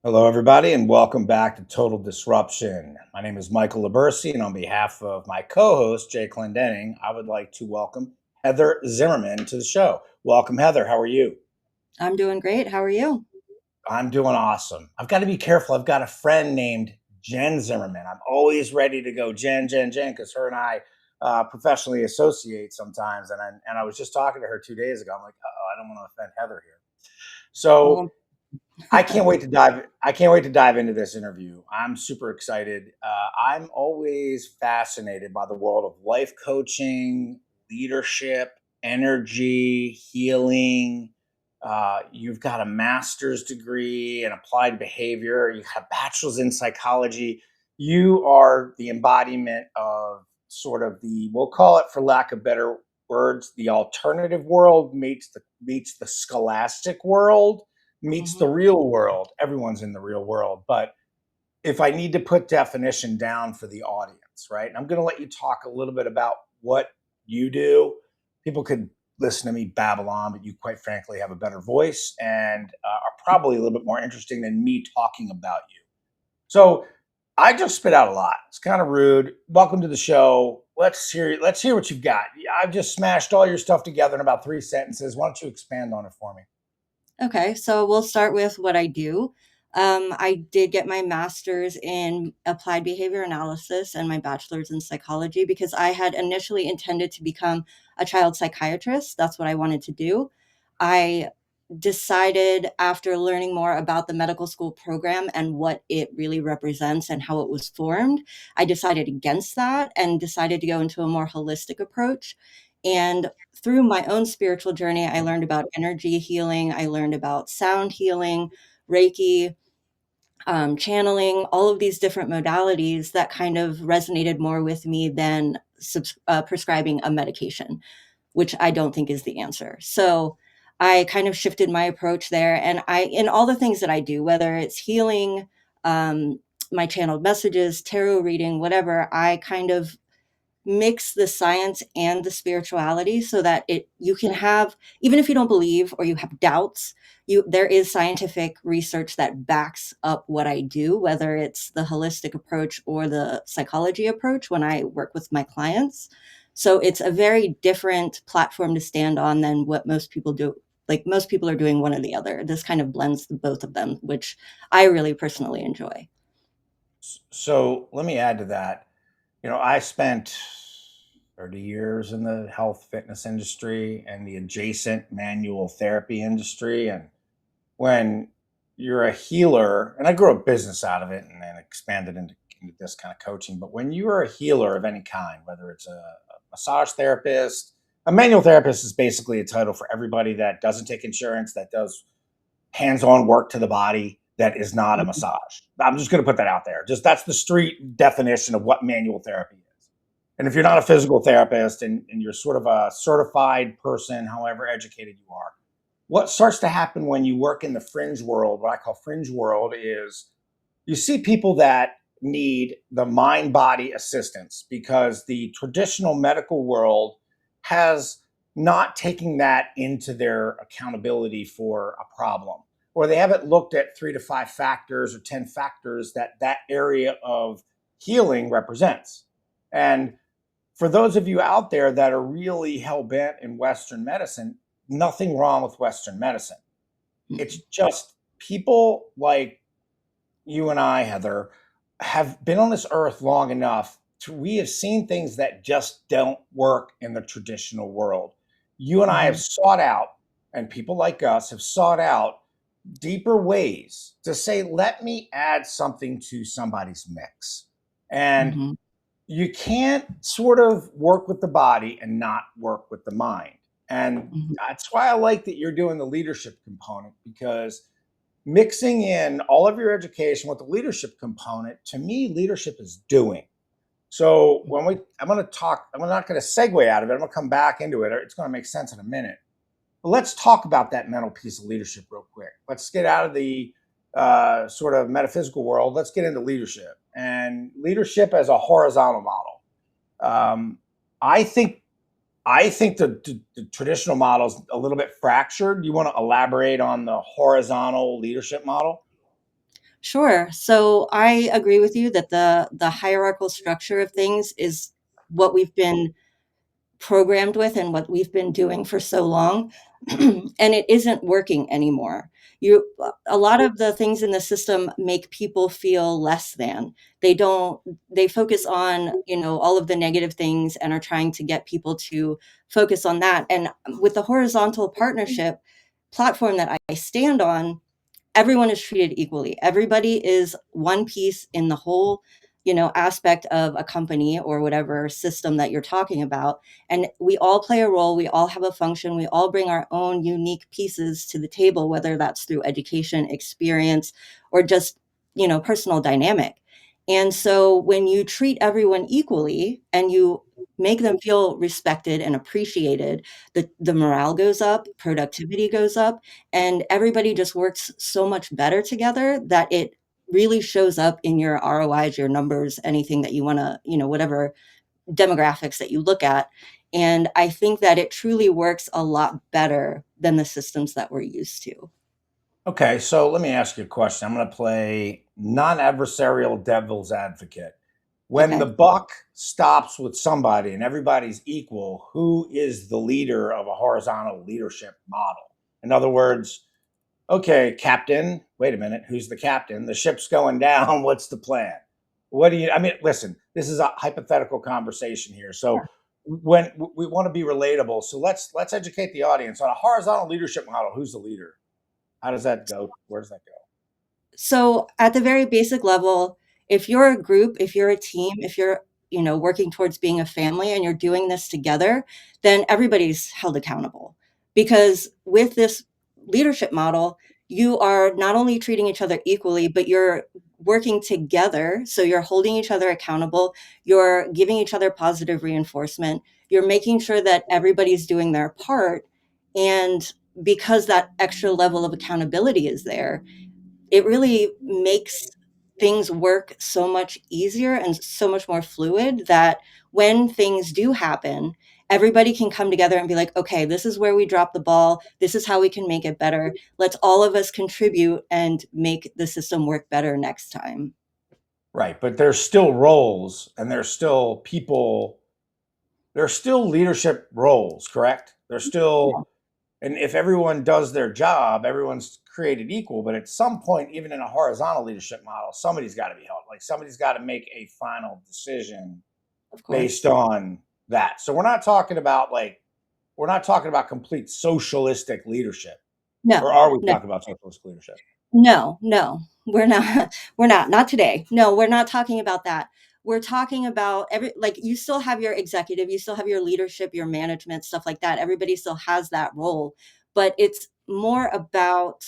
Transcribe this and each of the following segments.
Hello, everybody, and welcome back to Total Disruption. My name is Michael Libercci, and on behalf of my co-host Jay Clendenning, I would like to welcome Heather Zimmerman to the show. Welcome, Heather. How are you? I'm doing great. How are you? I'm doing awesome. I've got to be careful. I've got a friend named Jen Zimmerman. I'm always ready to go Jen, because her and I professionally associate sometimes. And I was just talking to her 2 days ago. I'm like, oh, I don't want to offend Heather here. So Well, I can't wait to dive into this interview. I'm super excited. I'm always fascinated by the world of life coaching, leadership, energy, healing. You've got a master's degree in applied behavior. You have a bachelor's in psychology. You are the embodiment of sort of we'll call it, for lack of better words, the alternative world meets the scholastic world meets the mhm. real world. Everyone's in the real world. But if I need to put definition down for the audience, right? And I'm going to let you talk a little bit about what you do. People could listen to me babble on, but you, quite frankly, have a better voice and are probably a little bit more interesting than me talking about you. So I just spit out a lot. It's kind of rude. Welcome to the show. Let's hear what you've got. I've just smashed all your stuff together in about 3 sentences. Why don't you expand on it for me? Okay, so we'll start with what I do. I did get my master's in applied behavior analysis and my bachelor's in psychology because I had initially intended to become a child psychiatrist. That's what I wanted to do. I decided after learning more about the medical school program and what it really represents and how it was formed, I decided against that and decided to go into a more holistic approach. And through my own spiritual journey, I learned about energy healing, I learned about sound healing, Reiki, channeling, all of these different modalities that kind of resonated more with me than prescribing a medication, which I don't think is the answer. So I kind of shifted my approach there. And in all the things that I do, whether it's healing, my channeled messages, tarot reading, whatever, I kind of mix the science and the spirituality so that it you can have, even if you don't believe or you have doubts, you there is scientific research that backs up what I do, whether it's the holistic approach or the psychology approach when I work with my clients. So it's a very different platform to stand on than what most people do. Like most people are doing one or the other. This kind of blends the both of them, which I really personally enjoy. So let me add to that. I spent 30 years in the health fitness industry and the adjacent manual therapy industry. And when you're a healer, and I grew a business out of it and then expanded into this kind of coaching, but when you are a healer of any kind, whether it's a massage therapist, a manual therapist is basically a title for everybody that doesn't take insurance, that does hands-on work to the body, that is not a Mhm. massage. I'm just going to put that out there. Just that's the street definition of what manual therapy is. And if you're not a physical therapist and you're sort of a certified person, however educated you are, what starts to happen when you work in the fringe world, what I call fringe world, is you see people that need the mind body assistance because the traditional medical world has not taken that into their accountability for a problem, or they haven't looked at 3 to 5 factors or 10 factors that area of healing represents. And for those of you out there that are really hell bent in Western medicine, nothing wrong with Western medicine. It's Mhm. just people like you and I, Heather, have been on this earth long enough to we have seen things that just don't work in the traditional world. You and I have Mhm. sought out, and people like us have sought out deeper ways to say, let me add something to somebody's mix. And Mhm. you can't sort of work with the body and not work with the mind. And Mhm. that's why I like that you're doing the leadership component, because mixing in all of your education with the leadership component, to me, leadership is doing. So I'm going to talk, I'm not going to segue out of it. I'm going to come back into it. It's going to make sense in a minute. But let's talk about that mental piece of leadership real quick. Let's get out of the sort of metaphysical world. Let's get into leadership and leadership as a horizontal model. Um, I think the traditional model is a little bit fractured. You want to elaborate on the horizontal leadership model? Sure. So I agree with you that the hierarchical structure of things is what we've been programmed with and what we've been doing for so long, and it isn't working anymore. A lot of the things in the system make people feel less than. They don't they focus on, all of the negative things and are trying to get people to focus on that. And with the horizontal partnership platform that I stand on, everyone is treated equally. Everybody is one piece in the whole, aspect of a company or whatever system that you're talking about. And we all play a role. We all have a function. We all bring our own unique pieces to the table, whether that's through education, experience, or just, personal dynamic. And so when you treat everyone equally and you make them feel respected and appreciated, the morale goes up, productivity goes up, and everybody just works so much better together that it really shows up in your ROIs, your numbers, anything that you want to, whatever demographics that you look at. And I think that it truly works a lot better than the systems that we're used to. Okay, so let me ask you a question. I'm going to play non-adversarial devil's advocate. When the Okay. buck stops with somebody and everybody's equal, who is the leader of a horizontal leadership model? In other words, okay, captain, wait a minute, who's the captain? The ship's going down. What's the plan? What do you, I mean, listen, this is a hypothetical conversation here. Yeah. So when we want to be relatable, so let's educate the audience on a horizontal leadership model. Who's the leader? How does that go? Where does that go? So at the very basic level, if you're a group, if you're a team, if you're, working towards being a family and you're doing this together, then everybody's held accountable. Because with this leadership model, you are not only treating each other equally, but you're working together. So you're holding each other accountable, you're giving each other positive reinforcement, you're making sure that everybody's doing their part. And because that extra level of accountability is there, it really makes things work so much easier and so much more fluid that when things do happen, everybody can come together and be like, okay, this is where we dropped the ball. This is how we can make it better. Let's all of us contribute and make the system work better next time. Right. But there's still roles and there's still people, there's still leadership roles, correct? There's Yeah, still, and if everyone does their job, everyone's created equal. But at some point, even in a horizontal leadership model, somebody's got to be held. Like somebody's got to make a final decision of based course. on that. So we're not talking about complete socialistic leadership, or No, are we no. talking about socialistic leadership? No, no, we're not. We're not today. No, we're not talking about that. We're talking about like you still have your executive, you still have your leadership, your management, stuff like that. Everybody still has that role, but it's more about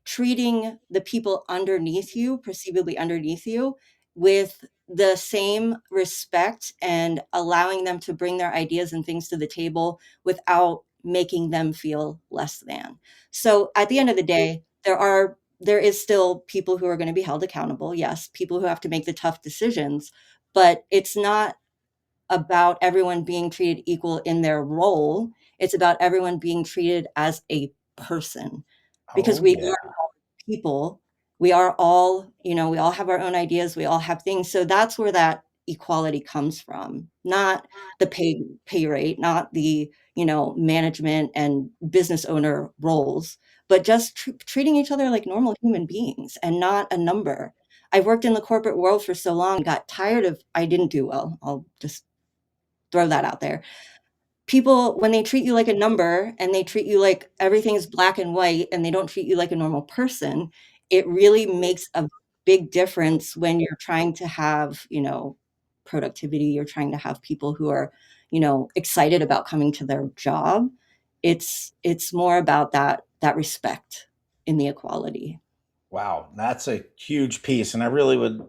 treating the people underneath you, perceivably underneath you, with the same respect and allowing them to bring their ideas and things to the table without making them feel less than. So at the end of the day, there is still people who are going to be held accountable. Yes, people who have to make the tough decisions, but it's not about everyone being treated equal in their role. It's about everyone being treated as a person because Oh we yeah. people. We are all, we all have our own ideas, we all have things. So that's where that equality comes from, not the pay rate, not the, management and business owner roles, but just treating each other like normal human beings and not a number. I've worked in the corporate world for so long, got tired of I didn't do well. I'll just throw that out there. People, when they treat you like a number and they treat you like everything's black and white and they don't treat you like a normal person, it really makes a big difference when you're trying to have, productivity, you're trying to have people who are, excited about coming to their job. It's more about that respect in the equality. Wow, that's a huge piece. And I really would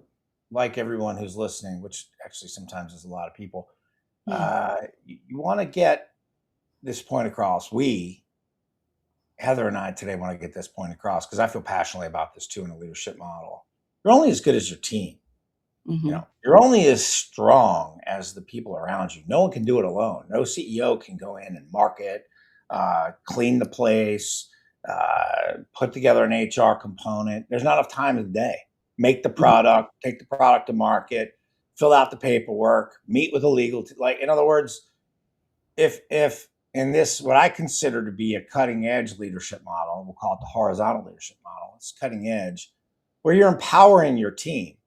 like everyone who's listening, which actually sometimes is a lot of people, Mm, you want to get this point across. Heather and I today want to get this point across because I feel passionately about this too in a leadership model. You're only as good as your team. mhm. You're only as strong as the people around you. No one can do it alone. No CEO can go in and market, clean the place, put together an HR component. There's not enough time in the day. make the Mhm. product, take the product to market, fill out the paperwork, meet with a legal, like, in other words, if in this, what I consider to be a cutting edge leadership model, we'll call it the horizontal leadership model, it's cutting edge, where you're empowering your team. Mhm.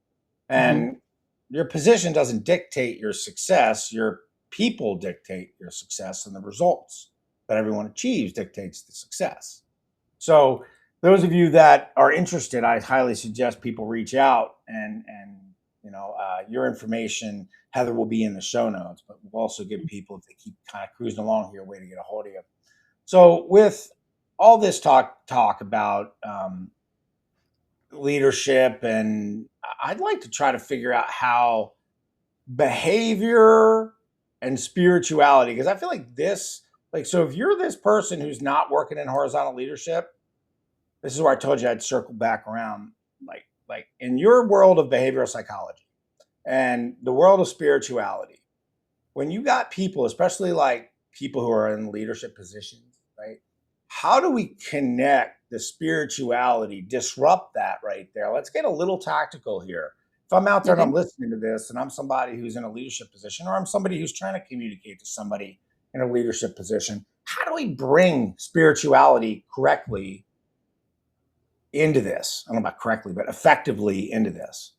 And your position doesn't dictate your success, your people dictate your success, and the results that everyone achieves dictates the success. So those of you that are interested, I highly suggest people reach out, and your information, Heather, will be in the show notes, but we'll also give people, if they keep kind of cruising along here, a way to get a hold of you. So with all this talk about leadership, and I'd like to try to figure out how behavior and spirituality, because I feel like this, like, so if you're this person who's not working in horizontal leadership, this is where I told you I'd circle back around. Like in your world of behavioral psychology and the world of spirituality, when you got people, especially like people who are in leadership positions, right? How do we connect the spirituality, disrupt that right there? Let's get a little tactical here. If I'm out there and Okay. I'm listening to this and I'm somebody who's in a leadership position, or I'm somebody who's trying to communicate to somebody in a leadership position, how do we bring spirituality correctly into this? I don't know about correctly, but effectively into this.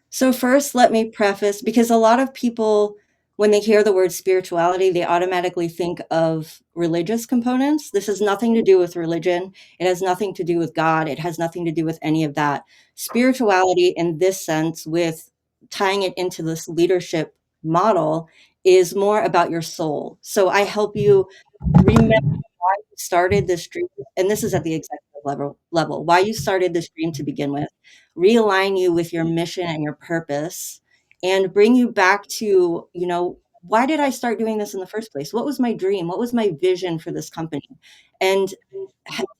So first, let me preface, because a lot of people, when they hear the word spirituality, they automatically think of religious components. This has nothing to do with religion. It has nothing to do with God. It has nothing to do with any of that. Spirituality, in this sense, with tying it into this leadership model, is more about your soul. So I help you remember why you started this dream, and this is at the executive level, why you started this dream to begin with, realign you with your mission and your purpose, and bring you back to, why did I start doing this in the first place? What was my dream? What was my vision for this company? And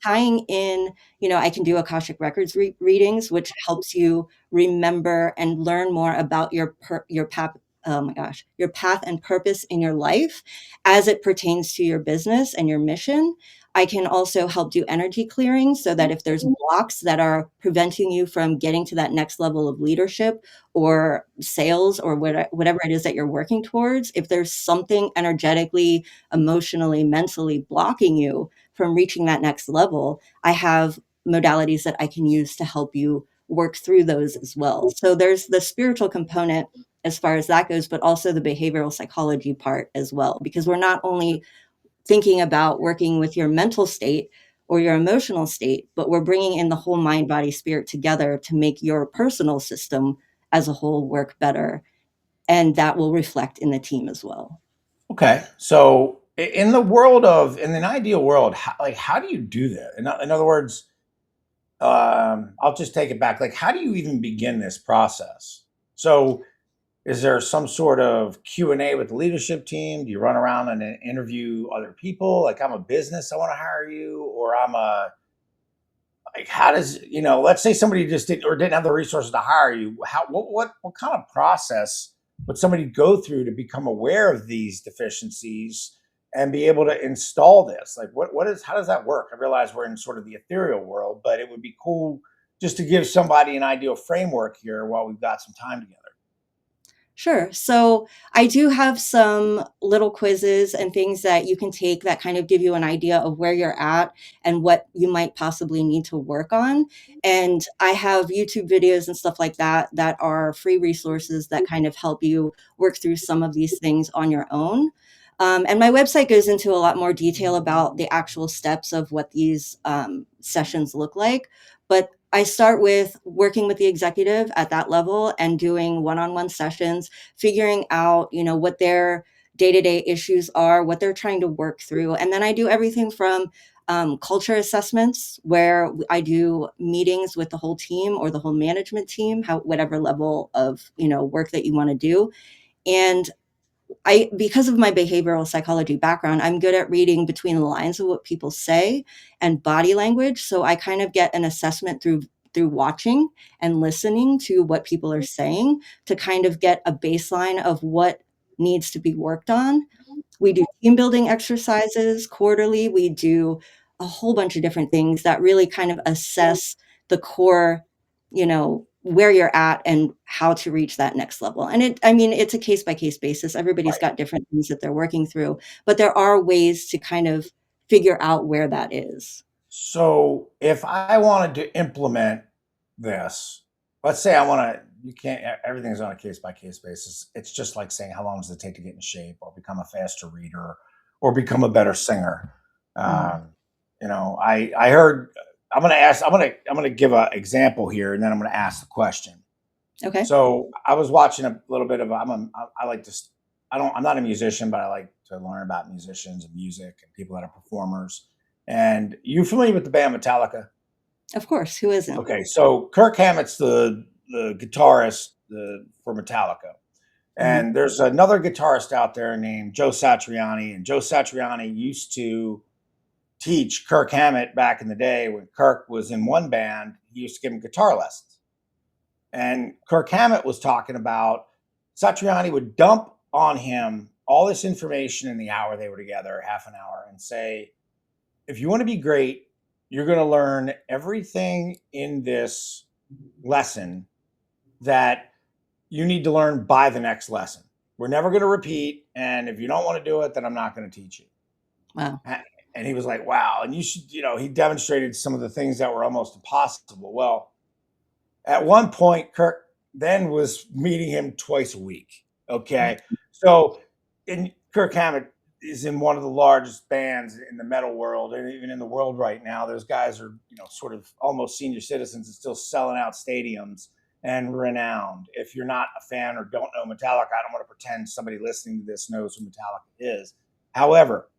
tying in, I can do Akashic Records readings, which helps you remember and learn more about your path. Oh my gosh, your path and purpose in your life as it pertains to your business and your mission. I can also help do energy clearing so that if there's blocks that are preventing you from getting to that next level of leadership or sales or whatever it is that you're working towards, if there's something energetically, emotionally, mentally blocking you from reaching that next level, I have modalities that I can use to help you work through those as well. So there's the spiritual component as far as that goes, but also the behavioral psychology part as well, because we're not only thinking about working with your mental state or your emotional state, but we're bringing in the whole mind, body, spirit together to make your personal system as a whole work better. And that will reflect in the team as well. Okay, so in the world of, in an ideal world, how do you do that? In other words, I'll just take it back. Like, how do you even begin this process? So, is there some sort of Q&A with the leadership team? Do you run around and interview other people? Like, I'm a business, I want to hire you, or I'm a, like, how does, let's say somebody just didn't have the resources to hire you. What kind of process would somebody go through to become aware of these deficiencies and be able to install this? Like, how does that work? I realize we're in sort of the ethereal world, but it would be cool just to give somebody an ideal framework here while we've got some time together. Sure. So I do have some little quizzes and things that you can take that kind of give you an idea of where you're at and what you might possibly need to work on. And I have YouTube videos and stuff like that that are free resources that kind of help you work through some of these things on your own. And my website goes into a lot more detail about the actual steps of what these sessions look like. But I start with working with the executive at that level and doing one-on-one sessions, figuring out, what their day-to-day issues are, what they're trying to work through. And then I do everything from culture assessments, where I do meetings with the whole team or the whole management team, whatever level of, work that you want to do. And because of my behavioral psychology background, I'm good at reading between the lines of what people say and body language. So I kind of get an assessment through watching and listening to what people are saying to kind of get a baseline of what needs to be worked on. We do team building exercises quarterly. We do a whole bunch of different things that really kind of assess the core, where you're at and how to reach that next level. And I mean, it's a case by case basis. Everybody's Right. got different things that they're working through, but there are ways to kind of figure out where that is. So if I wanted to implement this, let's say I want to, you can't, everything's on a case by case basis. It's just like saying, how long does it take to get in shape or become a faster reader or become a better singer? Mhm. Um, I heard, I'm going to give an example here and then I'm going to ask the question. Okay. So I was watching a little bit of, I like to, I'm not a musician, but I like to learn about musicians and music and people that are performers. And you familiar with the band Metallica? Of course. Who isn't? Okay, so Kirk Hammett's the guitarist for Metallica, Mhm. and there's another guitarist out there named Joe Satriani, and Joe Satriani used to teach Kirk Hammett back in the day when Kirk was in one band. He used to give him guitar lessons, and Kirk Hammett was talking about Satriani would dump on him all this information in the hour they were together, half an hour, and say, if you want to be great, you're going to learn everything in this lesson that you need to learn by the next lesson. We're never going to repeat. And if you don't want to do it, then I'm not going to teach you. Wow. And he was like, wow. And you should, he demonstrated some of the things that were almost impossible. Well, at one point, Kirk then was meeting him twice a week. Okay. So, Kirk Hammett is in one of the largest bands in the metal world and even in the world right now. Those guys are, sort of almost senior citizens and still selling out stadiums and renowned. If you're not a fan or don't know Metallica, I don't want to pretend somebody listening to this knows who Metallica is. However,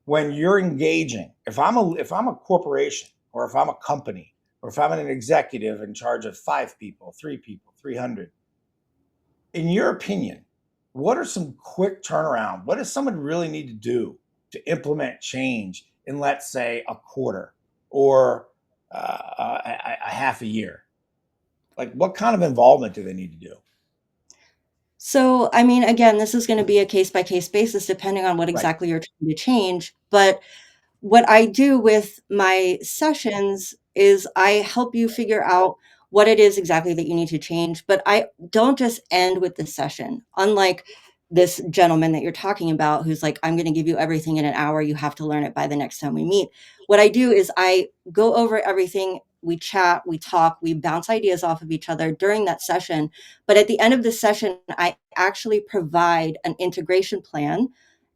when you're engaging, if I'm a corporation or if I'm a company or if I'm an executive in charge of 5 people, 3 people, 300, in your opinion, what are some quick turnaround? What does someone really need to do to implement change in, let's say, a quarter or a half a year? Like, what kind of involvement do they need to do? So, I mean, again, this is going to be a case by case basis depending on what Right. exactly you're trying to change. But what I do with my sessions is I help you figure out what it is exactly that you need to change, but I don't just end with the session. Unlike this gentleman that you're talking about who's like, I'm going to give you everything in an hour. You have to learn it by the next time we meet. What I do is I go over everything. We chat, we talk, we bounce ideas off of each other during that session. But at the end of the session, I actually provide an integration plan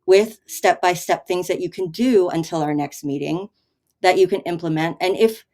with step by step things that you can do until our next meeting that you can implement. And if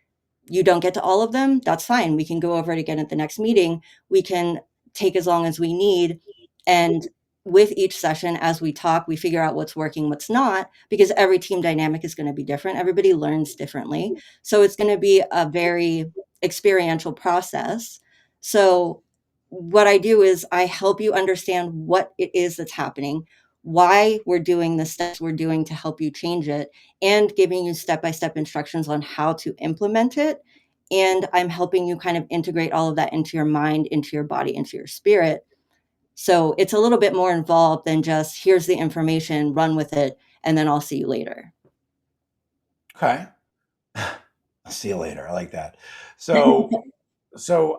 you don't get to all of them, that's fine. We can go over it again at the next meeting. We can take as long as we need. And with each session, as we talk, we figure out what's working, what's not, because every team dynamic is going to be different. Everybody learns differently. So it's going to be a very experiential process. So what I do is I help you understand what it is that's happening, why we're doing the steps we're doing to help you change it, and giving you step-by-step instructions on how to implement it. And I'm helping you kind of integrate all of that into your mind, into your body, into your spirit. So it's a little bit more involved than just here's the information, run with it, and then I'll see you later. Okay. See you later. I like that. So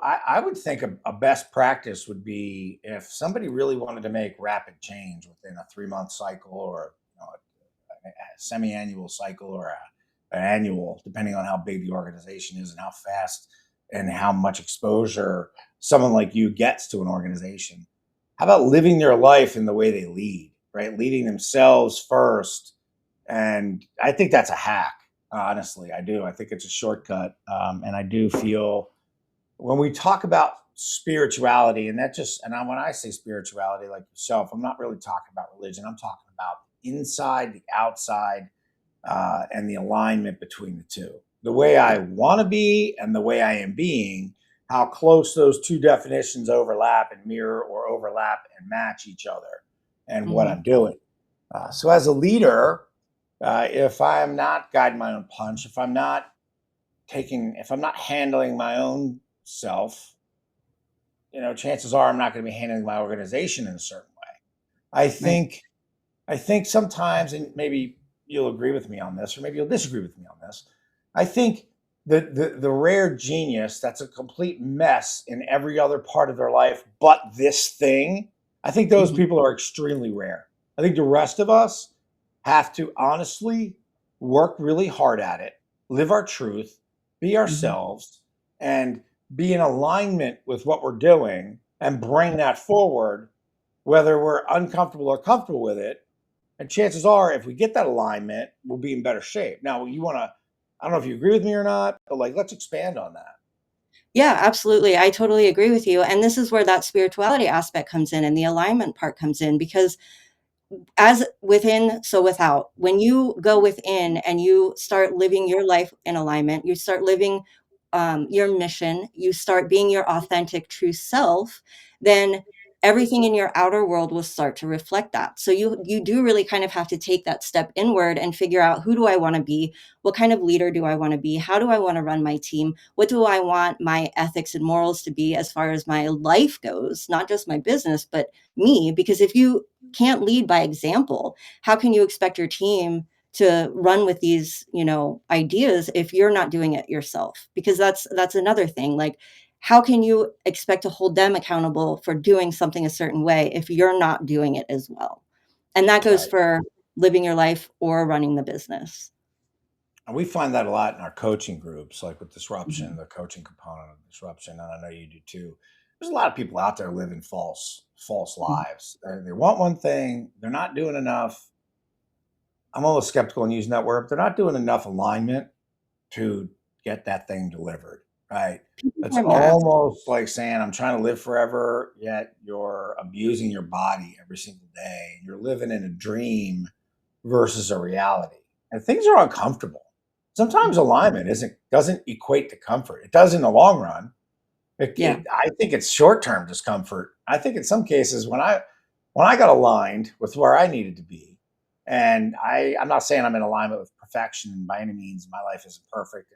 I would think a best practice would be if somebody really wanted to make rapid change within a 3 month cycle or a semi-annual cycle or an annual, depending on how big the organization is and how fast and how much exposure someone like you gets to an organization. How about living their life in the way they lead, right? Leading themselves first. And I think that's a hack. Honestly, I do. I think it's a shortcut. And I do feel when we talk about spirituality, when I say spirituality, like yourself, I'm not really talking about religion. I'm talking about inside, the outside, and the alignment between the two. The way I want to be and the way I am being, how close those two definitions overlap and mirror or overlap and match each other and what Mhm. I'm doing. So, as a leader, if I'm not guiding my own punch, if I'm not handling my own self, chances are I'm not going to be handling my organization in a certain way. I Right. think I think sometimes, and maybe you'll agree with me on this, or maybe you'll disagree with me on this. I think the rare genius that's a complete mess in every other part of their life but this thing, I think those Mhm. people are extremely rare. I think the rest of us have to honestly work really hard at it, live our truth, be Mhm. ourselves, and be in alignment with what we're doing and bring that forward, whether we're uncomfortable or comfortable with it. And chances are, if we get that alignment, we'll be in better shape. Now, you want to, I don't know if you agree with me or not, but like, let's expand on that. Yeah, absolutely. I totally agree with you. And this is where that spirituality aspect comes in and the alignment part comes in because as within, so without. When you go within and you start living your life in alignment, you start living your mission, you start being your authentic, true self, then everything in your outer world will start to reflect that. So you do really kind of have to take that step inward and figure out who do I want to be? What kind of leader do I want to be? How do I want to run my team? What do I want my ethics and morals to be as far as my life goes, not just my business, but me? Because if you can't lead by example, how can you expect your team to run with these, ideas if you're not doing it yourself? Because that's another thing. Like, how can you expect to hold them accountable for doing something a certain way if you're not doing it as well? And that goes Right. for living your life or running the business. And we find that a lot in our coaching groups, like with disruption, Mhm. the coaching component of disruption. And I know you do too. There's a lot of people out there living false Mhm. lives. They want one thing, they're not doing enough. I'm almost skeptical in using that word, but they're not doing enough alignment to get that thing delivered, right? People It's wear masks. almost like saying, I'm trying to live forever, yet you're abusing your body every single day. You're living in a dream versus a reality. And things are uncomfortable. Sometimes Mhm. alignment doesn't equate to comfort. It does in the long run. Yeah. I think it's short term discomfort. I think in some cases when I got aligned with where I needed to be, and I'm not saying I'm in alignment with perfection by any means. My life isn't perfect,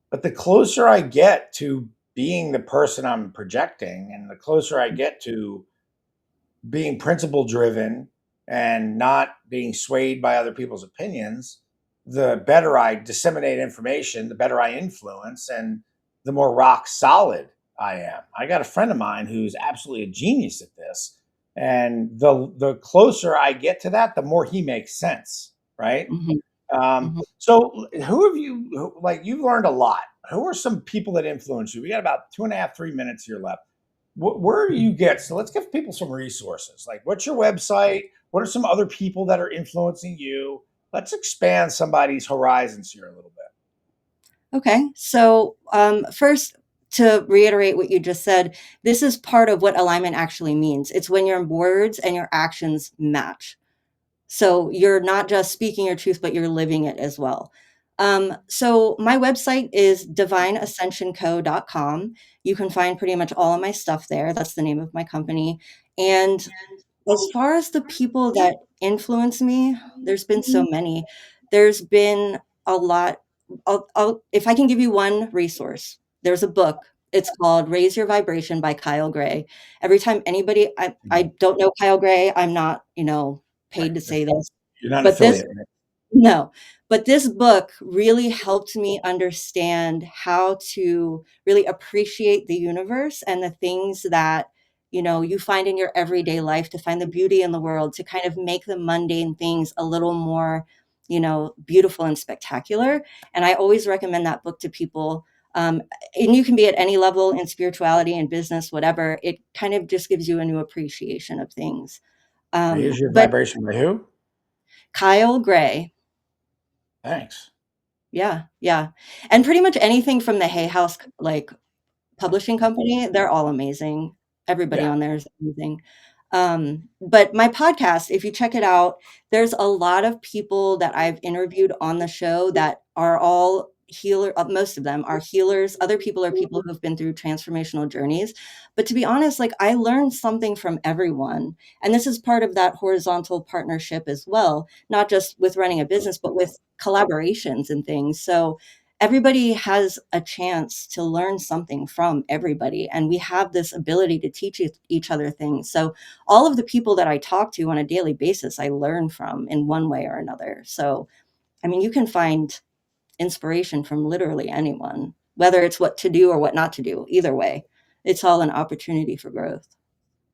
but the closer I get to being the person I'm projecting, and the closer I get to being principle driven and not being swayed by other people's opinions, the better I disseminate information, the better I influence, and the more rock solid I am. I got a friend of mine who's absolutely a genius at this. And the closer I get to that, the more he makes sense. Right. Mhm. Mhm. So who have you like you've learned a lot. Who are some people that influence you? We got about 2.5, 3 minutes here left. Where do you get? So let's give people some resources. Like, what's your website? What are some other people that are influencing you? Let's expand somebody's horizons here a little bit. Okay. So, first, to reiterate what you just said, this is part of what alignment actually means. It's when your words and your actions match. So you're not just speaking your truth, but you're living it as well. So my website is divineascensionco.com. You can find pretty much all of my stuff there. That's the name of my company. And as far as the people that influence me, there's been so many. There's been a lot. If I can give you one resource, there's a book. It's called Raise Your Vibration by Kyle Gray. Every time anybody, I Mhm. don't know Kyle Gray, I'm not, Right. paid to say this, You're not an but this affiliate. no, but this book really helped me understand how to really appreciate the universe and the things that, you find in your everyday life, to find the beauty in the world, to kind of make the mundane things a little more, beautiful and spectacular. And I always recommend that book to people. And you can be at any level in spirituality and business, whatever. It kind of just gives you a new appreciation of things. Raise your But vibration by who? Kyle Gray. Thanks. Yeah, yeah, and pretty much anything from the Hay House, like, publishing company, they're all amazing. Everybody Yeah. on there is amazing. But my podcast, if you check it out, there's a lot of people that I've interviewed on the show that are all most of them are healers. Other people are people who've been through transformational journeys. But to be honest, like, I learned something from everyone, and this is part of that horizontal partnership as well, not just with running a business, but with collaborations and things. So everybody has a chance to learn something from everybody, and we have this ability to teach each other things. So all of the people that I talk to on a daily basis, I learn from in one way or another. So I mean, you can find inspiration from literally anyone, whether it's what to do or what not to do. Either way, it's all an opportunity for growth.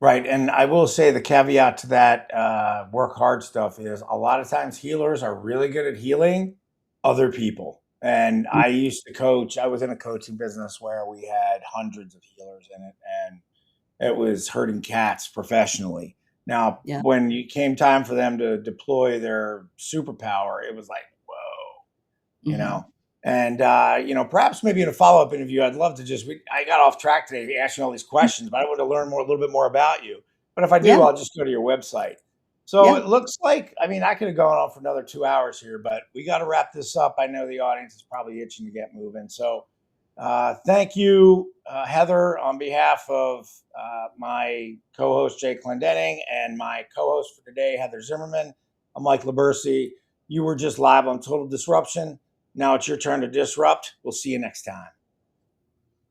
Right. And I will say the caveat to that work hard stuff is a lot of times healers are really good at healing other people. And I used to coach, I was in a coaching business where we had hundreds of healers in it, and it was herding cats professionally. Now, Yeah. when it came time for them to deploy their superpower, it was like, whoa, you Mm-hmm. know. And perhaps maybe in a follow-up interview, I'd love to I got off track today asking all these questions, but I want to learn more, a little bit more about you. But if I do, Yeah. I'll just go to your website. So Yeah. it looks like, I mean, I could have gone on for another 2 hours here, but we got to wrap this up. I know the audience is probably itching to get moving. So thank you, Heather, on behalf of my co-host Jay Clendenning and my co-host for today, Heather Zimmerman. I'm Mike Libercci. You were just live on Total Disruption. Now it's your turn to disrupt. We'll see you next time.